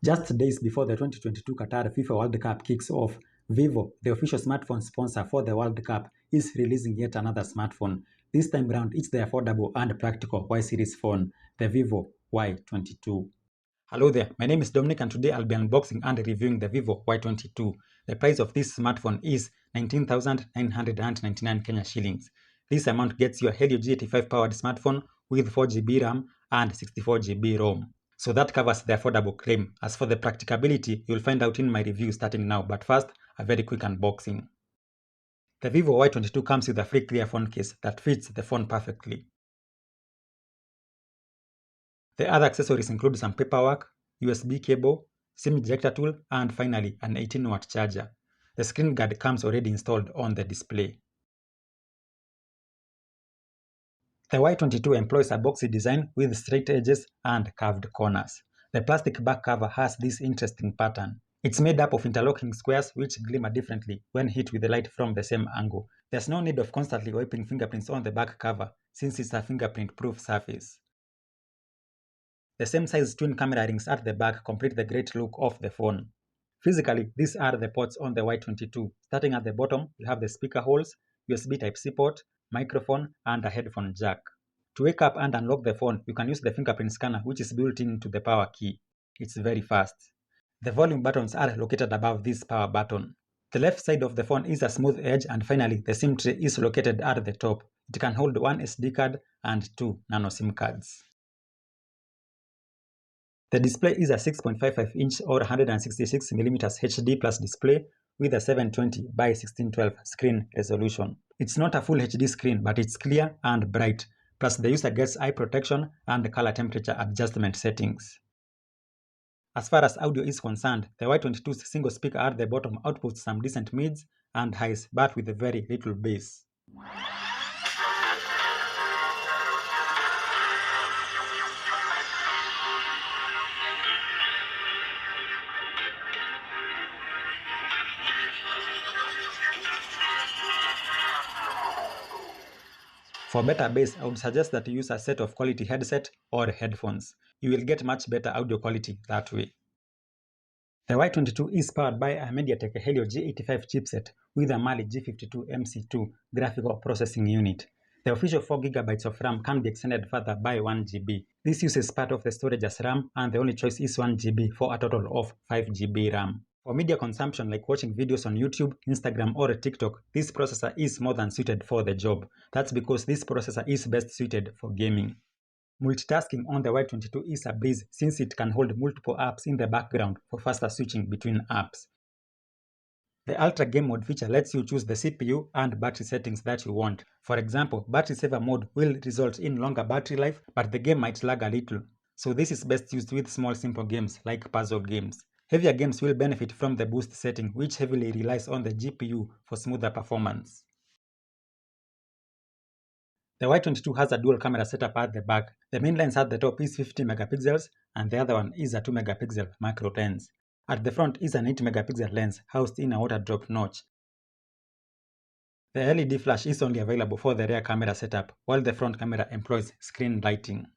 Just days before the 2022 Qatar FIFA World Cup kicks off, Vivo, the official smartphone sponsor for the World Cup, is releasing yet another smartphone. This time around, it's the affordable and practical Y series phone, the vivo Y22. Hello there, my name is Dominic and today I'll be unboxing and reviewing the vivo Y22. The price of this smartphone is 19,999 Kenya shillings. This amount gets you a Helio G85 powered smartphone with 4GB RAM and 64GB ROM. So that covers the affordable claim. As for the practicability, you'll find out in my review starting now, but first, a very quick unboxing. The vivo Y22 comes with a free clear phone case that fits the phone perfectly. The other accessories include some paperwork, USB cable, SIM ejector tool, and finally an 18-watt charger. The screen guard comes already installed on the display. The Y22 employs a boxy design with straight edges and curved corners. The plastic back cover has this interesting pattern. It's made up of interlocking squares which glimmer differently when hit with the light from the same angle. There's no need of constantly wiping fingerprints on the back cover since it's a fingerprint-proof surface. The same size twin camera rings at the back complete the great look of the phone. Physically, these are the ports on the Y22. Starting at the bottom, you have the speaker holes, USB Type-C port, microphone, and a headphone jack. To wake up and unlock the phone, you can use the fingerprint scanner which is built into the power key. It's very fast. The volume buttons are located above this power button. The left side of the phone is a smooth edge, and finally the SIM tray is located at the top. It can hold one SD card and two nano SIM cards. The display is a 6.55-inch or 166mm HD plus display with a 720 by 1612 screen resolution. It's not a full HD screen, but it's clear and bright, plus the user gets eye protection and color temperature adjustment settings. As far as audio is concerned, the Y22's single speaker at the bottom outputs some decent mids and highs, but with very little bass. For better bass, I would suggest that you use a set of quality headset or headphones. You will get much better audio quality that way. The Y22 is powered by a MediaTek Helio G85 chipset with a Mali G52 MC2 graphical processing unit. The official 4GB of RAM can be extended further by 1GB. This uses part of the storage as RAM, and the only choice is 1GB for a total of 5GB RAM. For media consumption like watching videos on YouTube, Instagram, or TikTok, this processor is more than suited for the job. That's because this processor is best suited for gaming. Multitasking on the Y22 is a breeze since it can hold multiple apps in the background for faster switching between apps. The Ultra Game Mode feature lets you choose the CPU and battery settings that you want. For example, Battery Saver mode will result in longer battery life, but the game might lag a little. So this is best used with small simple games like puzzle games. Heavier games will benefit from the boost setting, which heavily relies on the GPU for smoother performance. The Y22 has a dual camera setup at the back. The main lens at the top is 50 megapixels and the other one is a 2 megapixel macro lens. At the front is an 8 megapixel lens housed in a water drop notch. The LED flash is only available for the rear camera setup, while the front camera employs screen lighting.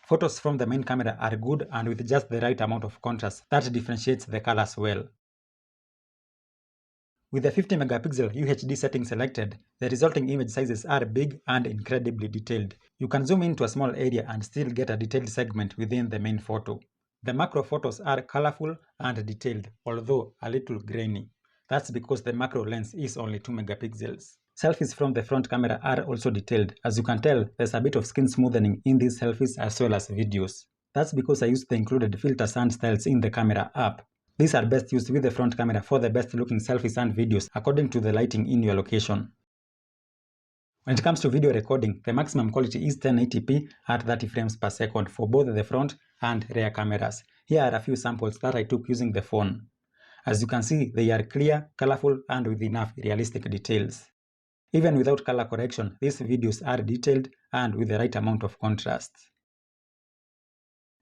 Photos from the main camera are good and with just the right amount of contrast that differentiates the colors well. With the 50 megapixel UHD setting selected, the resulting image sizes are big and incredibly detailed. You can zoom into a small area and still get a detailed segment within the main photo. The macro photos are colorful and detailed, although a little grainy. That's because the macro lens is only 2 megapixels. Selfies from the front camera are also detailed. As you can tell, there's a bit of skin smoothing in these selfies as well as videos. That's because I used the included filters and styles in the camera app. These are best used with the front camera for the best looking selfies and videos according to the lighting in your location. When it comes to video recording, the maximum quality is 1080p at 30 frames per second for both the front and rear cameras. Here are a few samples that I took using the phone. As you can see, they are clear, colorful, and with enough realistic details. Even without color correction, these videos are detailed and with the right amount of contrast.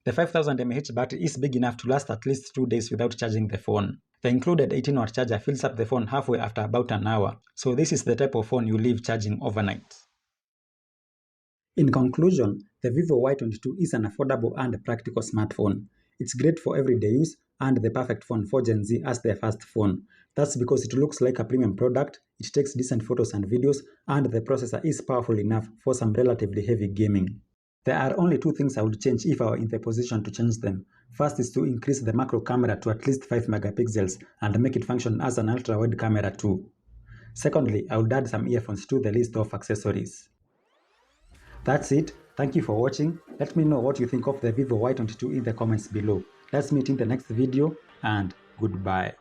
The 5000 mAh battery is big enough to last at least 2 days without charging the phone. The included 18-watt charger fills up the phone halfway after about an hour, so this is the type of phone you leave charging overnight. In conclusion, the vivo Y22 is an affordable and practical smartphone. It's great for everyday use and the perfect phone for Gen Z as their first phone. That's because it looks like a premium product, it takes decent photos and videos, and the processor is powerful enough for some relatively heavy gaming. There are only two things I would change if I were in the position to change them. First is to increase the macro camera to at least 5 megapixels and make it function as an ultra-wide camera too. Secondly, I would add some earphones to the list of accessories. That's it. Thank you for watching. Let me know what you think of the vivo Y22 in the comments below. Let's meet in the next video, and goodbye.